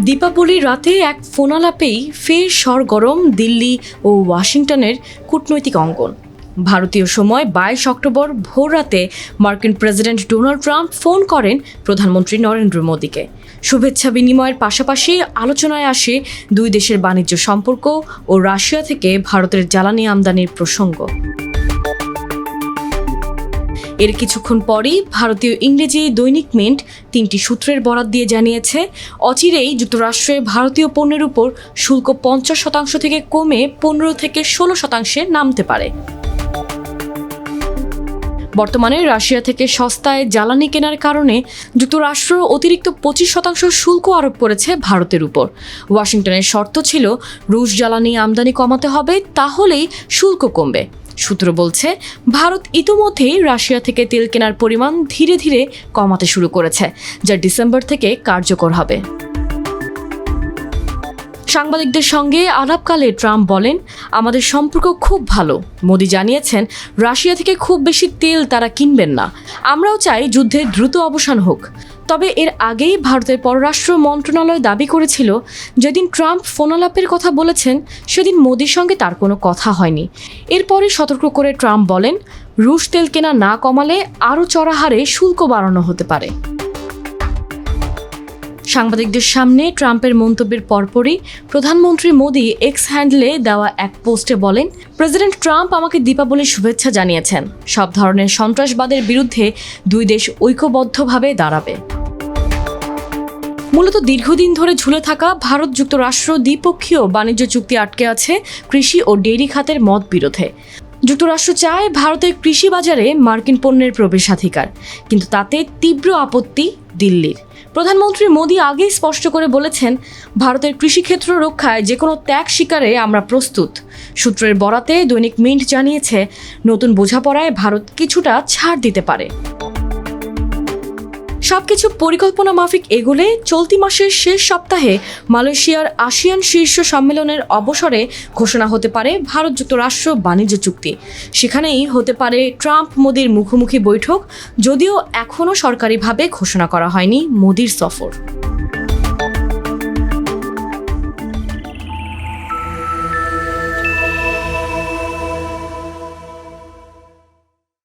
দীপাবলির রাতে এক ফোনালাপেই ফের সরগরম দিল্লি ও ওয়াশিংটনের কূটনৈতিক অঙ্গন। ভারতীয় সময় 22 অক্টোবর ভোররাতে মার্কিন প্রেসিডেন্ট ডোনাল্ড ট্রাম্প ফোন করেন প্রধানমন্ত্রী নরেন্দ্র মোদীকে। শুভেচ্ছা বিনিময়ের পাশাপাশি আলোচনায় আসে দুই দেশের বাণিজ্য সম্পর্ক ও রাশিয়া থেকে ভারতের জ্বালানি আমদানির প্রসঙ্গ। এর কিছুক্ষণ পরই ভারতীয় ইংরেজি দৈনিক মিন্ট 3টি সূত্রের বরাত দিয়ে জানিয়েছে, অচিরেই যুক্তরাষ্ট্রে ভারতীয় পণ্যের উপর শুল্ক 50% থেকে কমে 15 থেকে 16% নামতে পারে। বর্তমানে রাশিয়া থেকে সস্তায় জ্বালানি কেনার কারণে যুক্তরাষ্ট্র অতিরিক্ত 25% শুল্ক আরোপ করেছে ভারতের উপর। ওয়াশিংটনের শর্ত ছিল রুশ জ্বালানি আমদানি কমাতে হবে, তাহলেই শুল্ক কমবে। সূত্র বলছে, ভারত ইতোমধ্যেই রাশিয়া থেকে তেল কেনার পরিমাণ ধীরে ধীরে কমাতে শুরু করেছে, যা ডিসেম্বর থেকে কার্যকর হবে। সাংবাদিকদের সঙ্গে আলাপকালে ট্রাম্প বলেন, আমাদের সম্পর্ক খুব ভালো। মোদি জানিয়েছেন, রাশিয়া থেকে খুব বেশি তেল তারা কিনবেন না। আমরাও চাই যুদ্ধের দ্রুত অবসান হোক। তবে এর আগেই ভারতের পররাষ্ট্র মন্ত্রণালয় দাবি করেছিল, যেদিন ট্রাম্প ফোনালাপের কথা বলেছেন সেদিন মোদির সঙ্গে তার কোনো কথা হয়নি। এরপরে সতর্ক করে ট্রাম্প বলেন, রুশ তেল কেনা না কমালে আরও চড়া হারে শুল্ক বাড়ানো হতে পারে। সাংবাদিকদের সামনে ট্রাম্পের মন্তব্যের পরপরই প্রধানমন্ত্রী মোদি এক্স হ্যান্ডলে দেওয়া এক পোস্টে বলেন, প্রেসিডেন্ট ট্রাম্প আমাকে দীপাবলির শুভেচ্ছা জানিয়েছেন। সব ধরনের সন্ত্রাসবাদের বিরুদ্ধে দুই দেশ ঐক্যবদ্ধভাবে দাঁড়াবে। মূলত দীর্ঘদিন ধরে ঝুলে থাকা ভারত যুক্তরাষ্ট্র দ্বিপক্ষীয় বাণিজ্য চুক্তি আটকে আছে কৃষি ও ডেইরি খাতের মতবিরোধে। যুক্তরাষ্ট্র চায় ভারতের কৃষি বাজারে মার্কিন পণ্যের প্রবেশাধিকার, কিন্তু তাতে তীব্র আপত্তি দিল্লির। প্রধানমন্ত্রী মোদি আগেই স্পষ্ট করে বলেছেন, ভারতের কৃষিক্ষেত্র রক্ষায় যে কোনো ত্যাগ স্বীকারে আমরা প্রস্তুত। সূত্রের বরাতে দৈনিক মিন্ট জানিয়েছে, নতুন বোঝাপড়ায় ভারত কিছুটা ছাড় দিতে পারে। সবকিছু পরিকল্পনা মাফিক এগোলে চলতি মাসের শেষ সপ্তাহে মালয়েশিয়ার আসিয়ান শীর্ষ সম্মেলনের অবসরে ঘোষণা হতে পারে ভারত যুক্তরাষ্ট্র বাণিজ্য চুক্তি। সেখানেই হতে পারে ট্রাম্প মোদির মুখোমুখি বৈঠক, যদিও এখনও সরকারিভাবে ঘোষণা করা হয়নি মোদির সফর।